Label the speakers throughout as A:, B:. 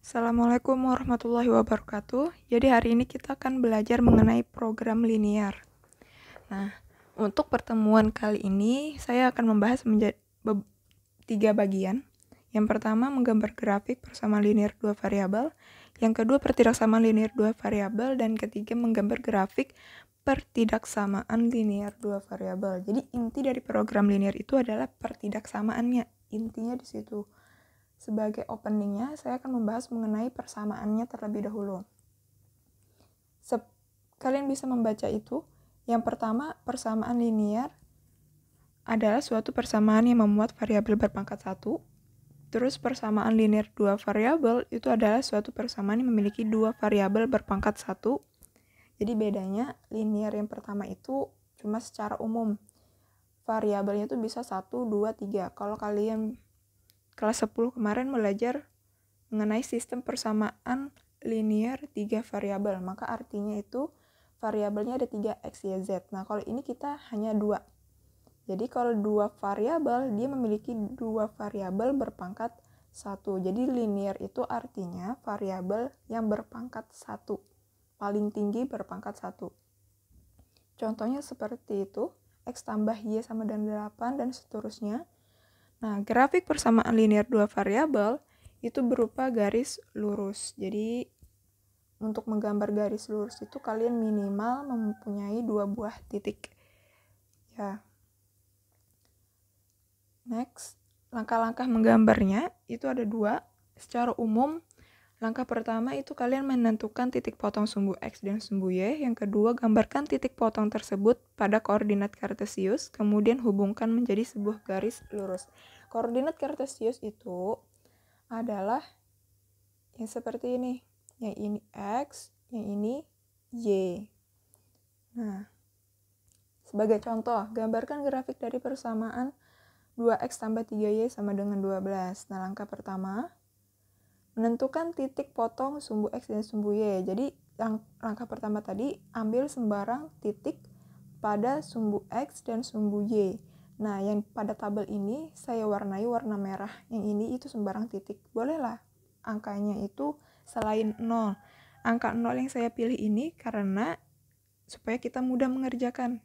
A: Assalamualaikum warahmatullahi wabarakatuh. Jadi hari ini kita akan belajar mengenai program linear. Nah, untuk pertemuan kali ini saya akan membahas menjadi 3 bagian. Yang pertama menggambar grafik persamaan linear 2 variabel, yang kedua pertidaksamaan linear 2 variabel, dan ketiga menggambar grafik pertidaksamaan linear 2 variabel. Jadi inti dari program linear itu adalah pertidaksamaannya. Intinya di situ. Sebagai openingnya, saya akan membahas mengenai persamaannya terlebih dahulu. Kalian bisa membaca itu. Yang pertama, persamaan linear adalah suatu persamaan yang memuat variabel berpangkat 1. Terus persamaan linear 2 variabel itu adalah suatu persamaan yang memiliki 2 variabel berpangkat 1. Jadi bedanya, linear yang pertama itu cuma secara umum. Variabelnya itu bisa 1, 2, 3. Kalau kalian kelas 10 kemarin belajar mengenai sistem persamaan linear 3 variabel, maka artinya itu variabelnya ada 3 X, Y, Z. Nah, kalau ini kita hanya 2. Jadi kalau 2 variabel, dia memiliki 2 variabel berpangkat 1. Jadi linear itu artinya variabel yang berpangkat 1. Paling tinggi berpangkat 1. Contohnya seperti itu, X tambah Y sama dengan 8 dan seterusnya. Nah, grafik persamaan linear 2 variabel itu berupa garis lurus. Jadi, untuk menggambar garis lurus itu kalian minimal mempunyai 2 buah titik. Ya. Next, langkah-langkah menggambarnya itu ada 2. Secara umum, langkah pertama itu kalian menentukan titik potong sumbu X dan sumbu Y. Yang kedua, gambarkan titik potong tersebut pada koordinat kartesius, kemudian hubungkan menjadi sebuah garis lurus. Koordinat kartesius itu adalah yang seperti ini. Yang ini X, yang ini Y. Nah, sebagai contoh, gambarkan grafik dari persamaan 2X tambah 3Y sama dengan 12. Nah, langkah pertama, menentukan titik potong sumbu X dan sumbu Y. Jadi, langkah pertama tadi, ambil sembarang titik pada sumbu X dan sumbu Y. Nah, yang pada tabel ini saya warnai warna merah. Yang ini itu sembarang titik. Bolehlah angkanya itu selain 0. Angka 0 yang saya pilih ini karena supaya kita mudah mengerjakan.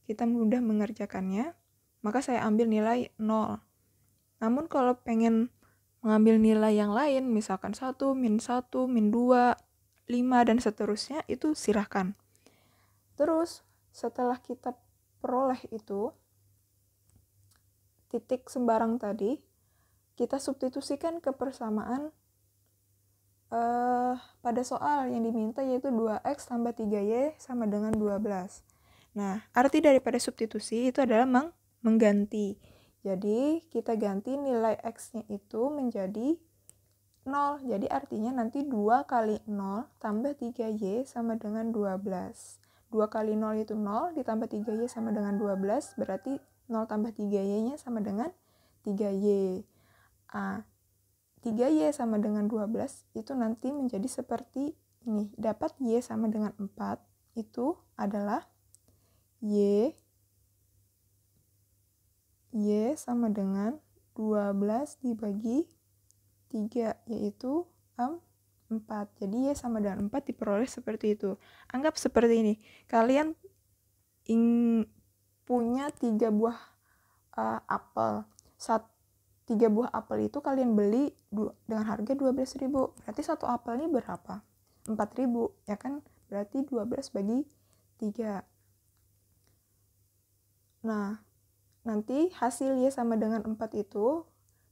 A: Kita mudah mengerjakannya, maka saya ambil nilai 0. Namun kalau pengen mengambil nilai yang lain, misalkan 1, min 1, min 2, 5, dan seterusnya, itu silahkan. Terus, setelah kita peroleh itu, titik sembarang tadi, kita substitusikan ke persamaan pada soal yang diminta, yaitu 2X tambah 3Y sama dengan 12. Nah, arti daripada substitusi itu adalah mengganti. Jadi, kita ganti nilai X-nya itu menjadi 0. Jadi, artinya nanti 2 kali 0 tambah 3Y sama dengan 12. 2 kali 0 itu 0, ditambah 3Y sama dengan 12, berarti 0 tambah 3Y-nya sama dengan 3Y. 3Y sama dengan 12 itu nanti menjadi seperti ini. Dapat Y sama dengan 4, itu adalah Y sama dengan 12 dibagi 3, yaitu 4. Jadi Y sama dengan 4 diperoleh seperti itu. Anggap seperti ini. Kalian punya 3 buah apel. 3 buah apel itu kalian beli dengan harga 12.000. Berarti satu apel ini berapa? 4.000, ya kan? Berarti 12 bagi 3. Nah, nanti hasil Y sama dengan 4 itu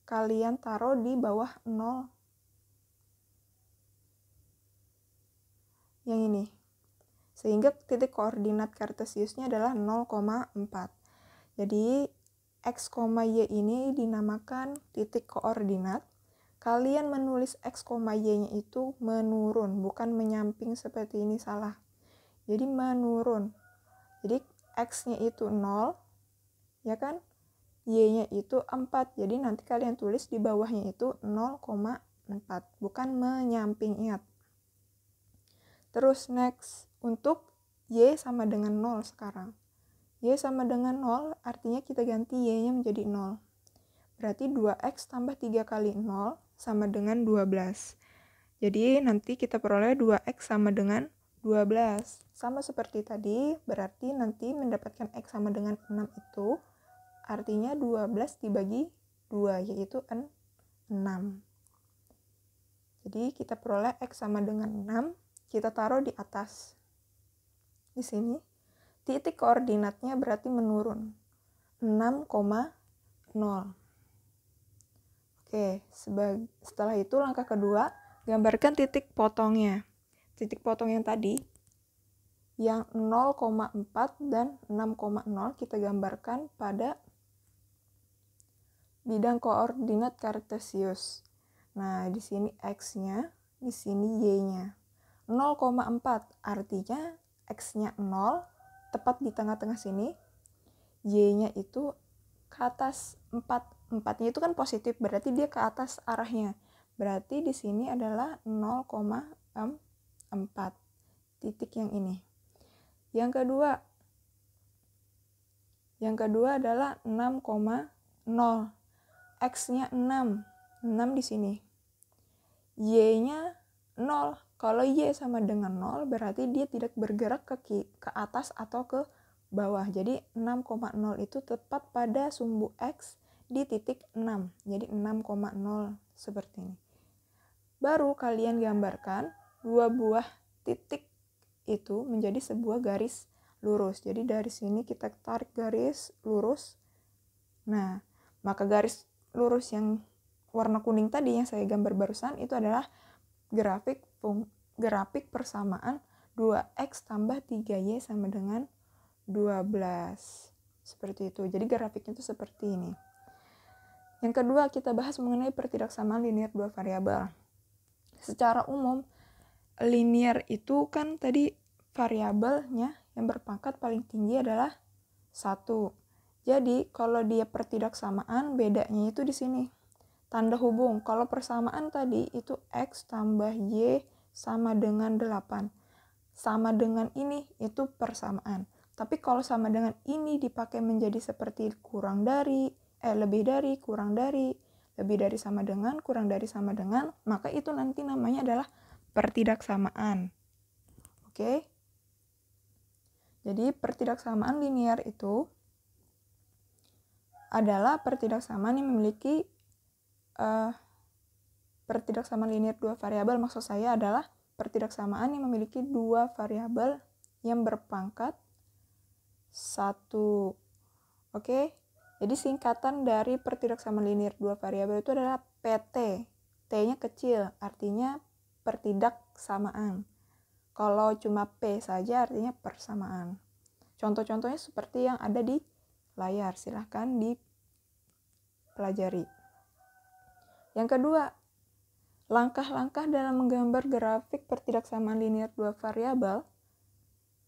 A: kalian taruh di bawah 0. Yang ini. Sehingga titik koordinat kartesiusnya adalah 0,4. Jadi, X, Y ini dinamakan titik koordinat. Kalian menulis X, Y-nya itu menurun, bukan menyamping seperti ini, salah. Jadi menurun. Jadi X-nya itu 0, ya kan? Y-nya itu 4. Jadi nanti kalian tulis di bawahnya itu 0,4, bukan menyamping, ingat. Terus next, untuk Y sama dengan 0 sekarang. Y sama dengan 0, artinya kita ganti Y-nya menjadi 0. Berarti 2X tambah 3 kali 0 sama dengan 12. Jadi nanti kita peroleh 2x sama dengan 12. Sama seperti tadi, berarti nanti mendapatkan x sama dengan 6 itu artinya 12 dibagi 2, yaitu 6. Jadi kita peroleh x sama dengan 6, kita taruh di atas. Di sini, titik koordinatnya berarti menurun. 6,0. Oke, setelah itu langkah kedua, gambarkan titik potongnya. Titik potong yang tadi, yang 0,4 dan 6,0 kita gambarkan pada bidang koordinat kartesius. Nah, di sini x-nya, di sini y-nya. 0,4 artinya x-nya 0, tepat di tengah-tengah sini. Y-nya itu ke atas 4. 4-nya itu kan positif, berarti dia ke atas arahnya. Berarti di sini adalah 0,4. Titik yang ini. Yang kedua adalah 6,0. X-nya 6. 6 di sini. Y-nya 0. Kalau Y sama dengan 0, berarti dia tidak bergerak ke atas atau ke bawah. Jadi 6,0 itu tepat pada sumbu X di titik 6. Jadi 6,0 seperti ini. Baru kalian gambarkan dua buah titik itu menjadi sebuah garis lurus. Jadi dari sini kita tarik garis lurus. Nah, maka garis lurus yang warna kuning tadi yang saya gambar barusan itu adalah grafik persamaan 2x tambah 3y sama dengan 12. Seperti itu. Jadi grafiknya itu seperti ini. Yang kedua, kita bahas mengenai pertidaksamaan linear dua variabel. Secara umum, linear itu kan tadi variabelnya yang berpangkat paling tinggi adalah 1. Jadi, kalau dia pertidaksamaan, bedanya itu di sini. Tanda hubung. Kalau persamaan tadi itu x tambah y sama dengan 8. Sama dengan ini itu persamaan. Tapi kalau sama dengan ini dipakai menjadi seperti kurang dari, lebih dari, kurang dari, lebih dari sama dengan, kurang dari sama dengan, maka itu nanti namanya adalah pertidaksamaan. Oke? Jadi pertidaksamaan linear itu adalah pertidaksamaan yang memiliki pertidaksamaan linear dua variabel, maksud saya adalah pertidaksamaan yang memiliki dua variabel yang berpangkat 1. Oke? Jadi singkatan dari pertidaksamaan linear dua variabel itu adalah PT. T-nya kecil, artinya pertidaksamaan. Kalau cuma P saja artinya persamaan. Contoh-contohnya seperti yang ada di layar, silahkan dipelajari. Yang kedua, langkah-langkah dalam menggambar grafik pertidaksamaan linear dua variabel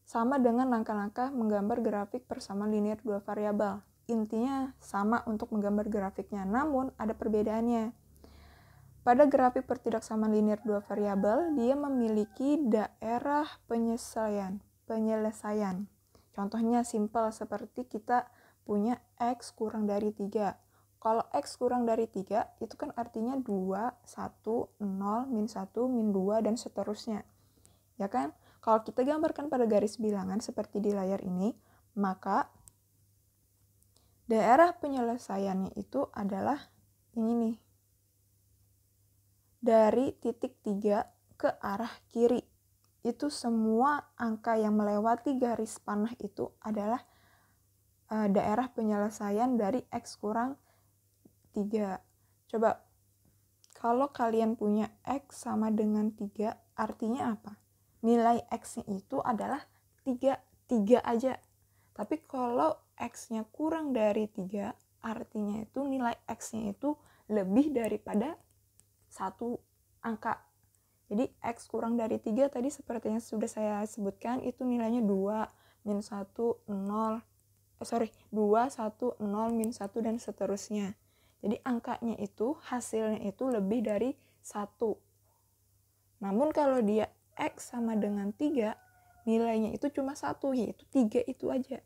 A: sama dengan langkah-langkah menggambar grafik persamaan linear dua variabel. Intinya sama untuk menggambar grafiknya, namun ada perbedaannya. Pada grafik pertidaksamaan linear dua variabel, dia memiliki daerah penyelesaian. Contohnya simpel seperti kita punya x kurang dari 3. Kalau x kurang dari 3, itu kan artinya 2, 1, 0, min 1, min 2, dan seterusnya. Ya kan? Kalau kita gambarkan pada garis bilangan seperti di layar ini, maka daerah penyelesaiannya itu adalah ini nih. Dari titik 3 ke arah kiri. Itu semua angka yang melewati garis panah itu adalah daerah penyelesaian dari x kurang 3. Coba, kalau kalian punya x sama dengan 3, artinya apa? Nilai x-nya itu adalah 3 aja. Tapi kalau x-nya kurang dari 3, artinya itu nilai x-nya itu lebih daripada 1 angka. Jadi x kurang dari 3 tadi seperti yang sudah saya sebutkan, itu nilainya 2, min 1, 0, 2, 1, 0, min 1, dan seterusnya. Jadi angkanya itu, hasilnya itu lebih dari 1. Namun kalau dia x sama dengan 3, nilainya itu cuma 1, yaitu 3 itu aja.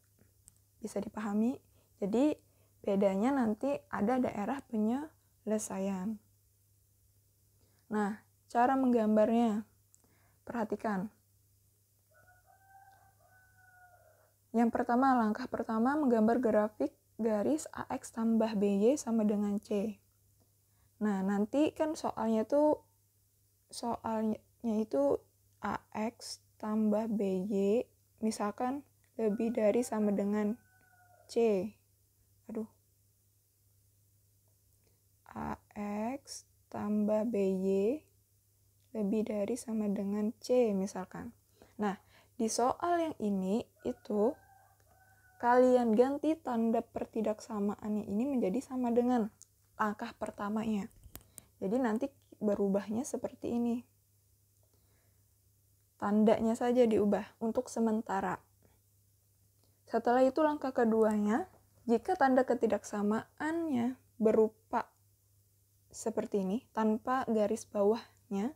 A: Bisa dipahami? Jadi bedanya nanti ada daerah penyelesaian. Nah, Cara menggambarnya, perhatikan. Yang pertama, langkah pertama menggambar grafik garis AX tambah BY sama dengan C. Nah, nanti kan soalnya itu AX tambah BY, misalkan lebih dari sama dengan C. AX tambah BY lebih dari sama dengan C misalkan. Nah, di soal yang ini itu kalian ganti tanda pertidaksamaannya ini menjadi sama dengan langkah pertamanya. Jadi nanti berubahnya seperti ini. Tandanya saja diubah untuk sementara. Setelah itu langkah keduanya, jika tanda ketidaksamaannya berupa seperti ini tanpa garis bawahnya,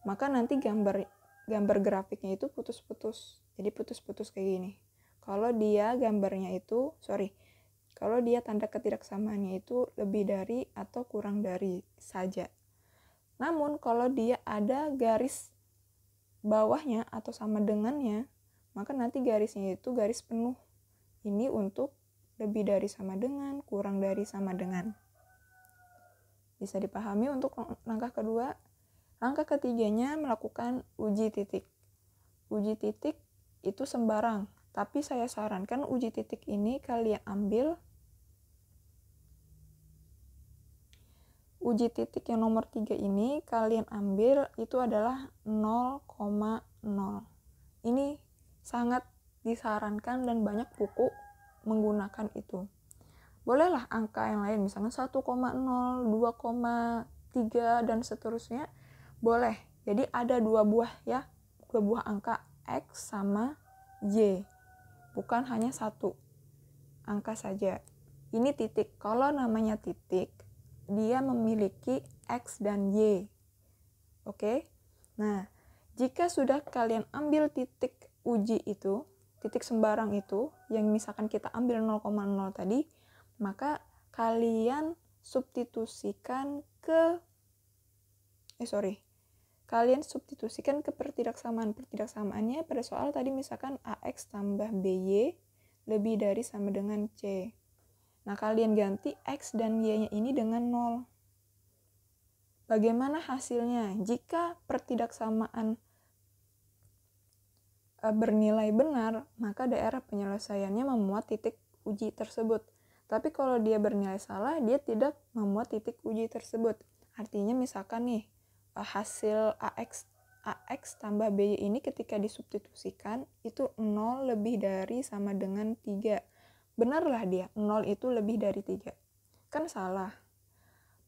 A: maka nanti gambar grafiknya itu putus-putus. Jadi putus-putus kayak gini. Kalau dia tanda ketidaksamaannya itu lebih dari atau kurang dari saja. Namun kalau dia ada garis bawahnya atau sama dengannya, maka nanti garisnya itu garis penuh. Ini untuk lebih dari sama dengan, kurang dari sama dengan. Bisa dipahami untuk langkah kedua. Langkah ketiganya melakukan uji titik. Uji titik itu sembarang, tapi saya sarankan uji titik ini kalian ambil. Uji titik yang nomor 3 ini kalian ambil itu adalah 0,0. Ini sangat disarankan dan banyak buku menggunakan itu. Bolehlah angka yang lain, misalnya 1,0, 2,3 dan seterusnya. Boleh. Jadi ada dua buah angka X sama Y. Bukan hanya satu angka saja. Ini titik. Kalau namanya titik, dia memiliki X dan Y. Oke? Nah, jika sudah kalian ambil titik uji itu, titik sembarang itu, yang misalkan kita ambil 0,0 tadi, maka kalian substitusikan ke pertidaksamaannya pada soal tadi, misalkan AX tambah BY lebih dari sama dengan C. Nah, kalian ganti X dan Y-nya ini dengan 0. Bagaimana hasilnya? Jika pertidaksamaan bernilai benar, maka daerah penyelesaiannya memuat titik uji tersebut. Tapi kalau dia bernilai salah, dia tidak memuat titik uji tersebut. Artinya misalkan nih, hasil AX tambah BY ini ketika disubstitusikan itu 0 lebih dari sama dengan 3. Benarlah dia, 0 itu lebih dari 3. Kan salah.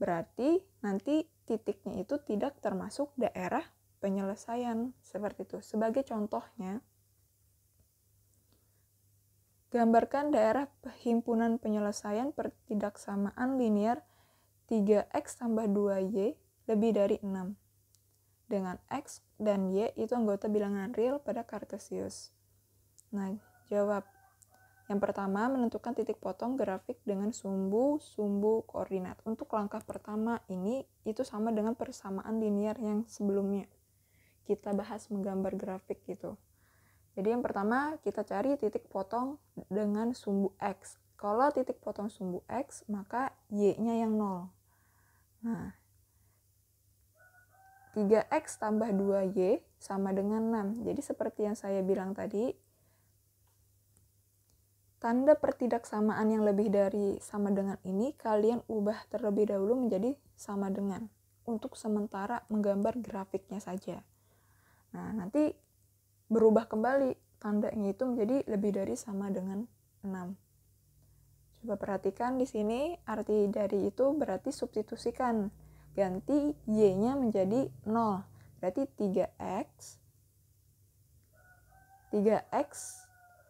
A: Berarti nanti titiknya itu tidak termasuk daerah penyelesaian. Seperti itu. Sebagai contohnya, gambarkan daerah himpunan penyelesaian pertidaksamaan linear 3X tambah 2Y lebih dari 6. Dengan X dan Y itu anggota bilangan real pada Kartesius. Nah, jawab. Yang pertama, menentukan titik potong grafik dengan sumbu koordinat. Untuk langkah pertama ini, itu sama dengan persamaan linear yang sebelumnya. Kita bahas menggambar grafik gitu. Jadi yang pertama, kita cari titik potong dengan sumbu X. Kalau titik potong sumbu X, maka Y-nya yang 0. Nah, 3X tambah 2Y sama dengan 6. Jadi seperti yang saya bilang tadi, tanda pertidaksamaan yang lebih dari sama dengan ini kalian ubah terlebih dahulu menjadi sama dengan. Untuk sementara menggambar grafiknya saja. Nah, nanti berubah kembali tandanya itu menjadi lebih dari sama dengan 6. Coba perhatikan di sini, arti dari itu berarti substitusikan. Ganti Y-nya menjadi 0. Berarti 3X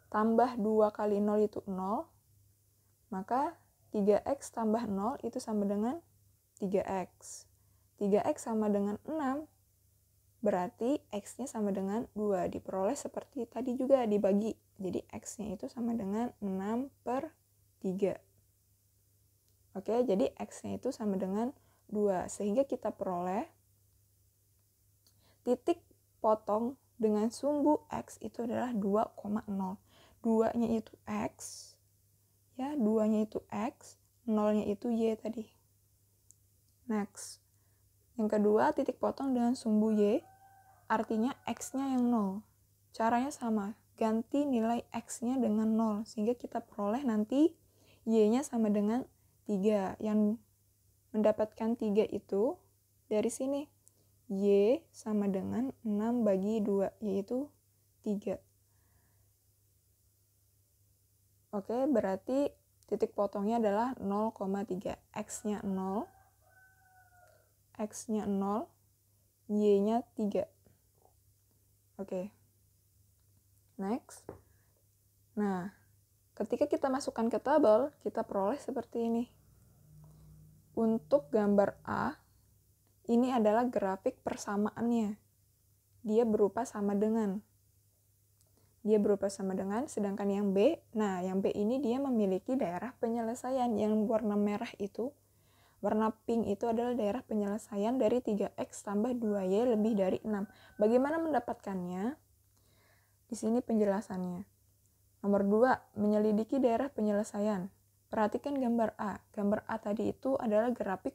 A: tambah 2 kali 0 itu 0. Maka 3X tambah 0 itu sama dengan 3X. 3X sama dengan 6. Berarti X-nya sama dengan 2. Diperoleh seperti tadi juga dibagi. Jadi X-nya itu sama dengan 6/3. Oke, jadi X-nya itu sama dengan 2. Sehingga kita peroleh titik potong dengan sumbu X itu adalah 2,0. 2-nya itu X, ya, 2-nya itu X, 0-nya itu Y tadi. Next. Yang kedua, titik potong dengan sumbu Y, artinya X-nya yang 0. Caranya sama, ganti nilai X-nya dengan 0, sehingga kita peroleh nanti Y-nya sama dengan 3. Yang mendapatkan 3 itu dari sini. Y sama dengan 6 bagi 2, yaitu 3. Oke, berarti titik potongnya adalah 0,3. X-nya 0, X-nya 0, Y-nya 3. Oke. Next. Nah, ketika kita masukkan ke tabel, kita peroleh seperti ini. Untuk gambar A, ini adalah grafik persamaannya. Dia berupa sama dengan. Sedangkan yang B, nah yang B ini dia memiliki daerah penyelesaian. Yang warna merah itu, warna pink itu adalah daerah penyelesaian dari 3X tambah 2Y lebih dari 6. Bagaimana mendapatkannya? Di sini penjelasannya. Nomor 2, menyelidiki daerah penyelesaian. Perhatikan gambar A. Gambar A tadi itu adalah grafik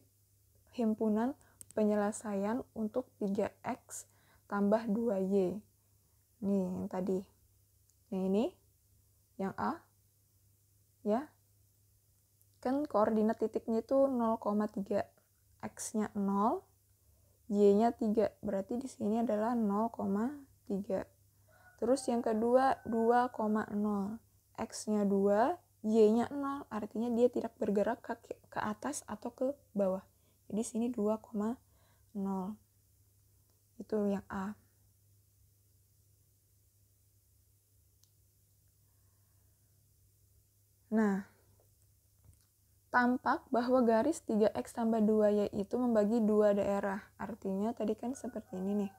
A: himpunan penyelesaian untuk 3X tambah 2Y. Nih, yang tadi. Yang ini, yang A. Ya. Kan koordinat titiknya itu 0,3. X-nya 0, Y-nya 3. Berarti di sini adalah 0,3. Terus yang kedua 2,0. X-nya 2, Y-nya 0. Artinya dia tidak bergerak ke atas atau ke bawah. Jadi sini 2,0. Itu yang A. Nah, tampak bahwa garis 3X tambah 2Y itu membagi dua daerah. Artinya tadi kan seperti ini nih.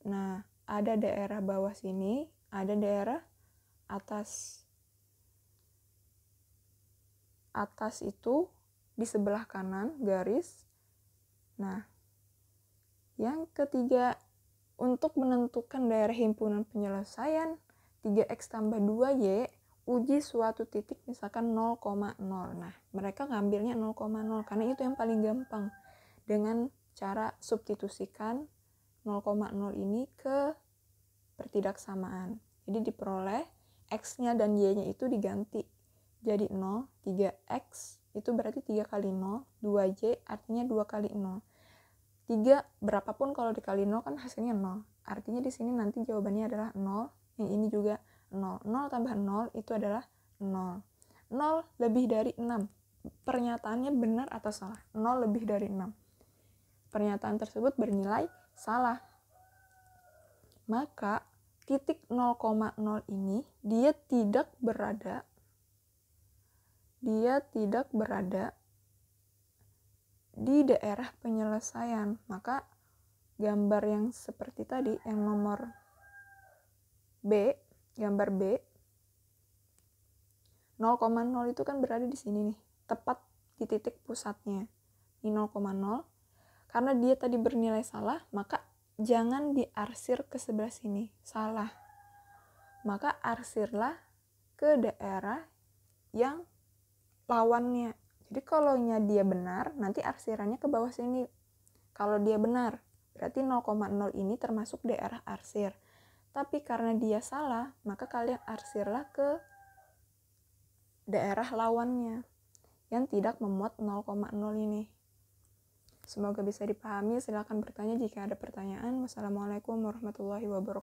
A: Nah, ada daerah bawah sini, ada daerah atas. Atas itu di sebelah kanan garis. Nah, yang ketiga, untuk menentukan daerah himpunan penyelesaian 3X tambah 2Y, uji suatu titik misalkan 0,0. Nah, mereka ngambilnya 0,0 karena itu yang paling gampang. Dengan cara substitusikan 0,0 ini ke pertidaksamaan. Jadi diperoleh X-nya dan Y-nya itu diganti. Jadi 0, 3X itu berarti 3 kali 0, 2Y artinya 2 kali 0. 3 berapapun kalau dikali 0 kan hasilnya 0. Artinya di sini nanti jawabannya adalah 0, yang ini juga 0. 0 tambah 0 itu adalah 0. 0 lebih dari 6. Pernyataannya benar atau salah? 0 lebih dari 6. Pernyataan tersebut bernilai salah. Maka titik 0,0 ini dia tidak berada di daerah penyelesaian. Maka gambar yang seperti tadi, yang nomor B, gambar B, 0,0 itu kan berada di sini nih, tepat di titik pusatnya. Ini 0,0. Karena dia tadi bernilai salah, maka jangan diarsir ke sebelah sini, salah. Maka arsirlah ke daerah yang lawannya. Jadi kalau dia benar, nanti arsirannya ke bawah sini. Kalau dia benar, berarti 0,0 ini termasuk daerah arsir. Tapi karena dia salah, maka kalian arsirlah ke daerah lawannya yang tidak memuat 0,0 ini. Semoga bisa dipahami. Silakan bertanya jika ada pertanyaan. Wassalamualaikum warahmatullahi wabarakatuh.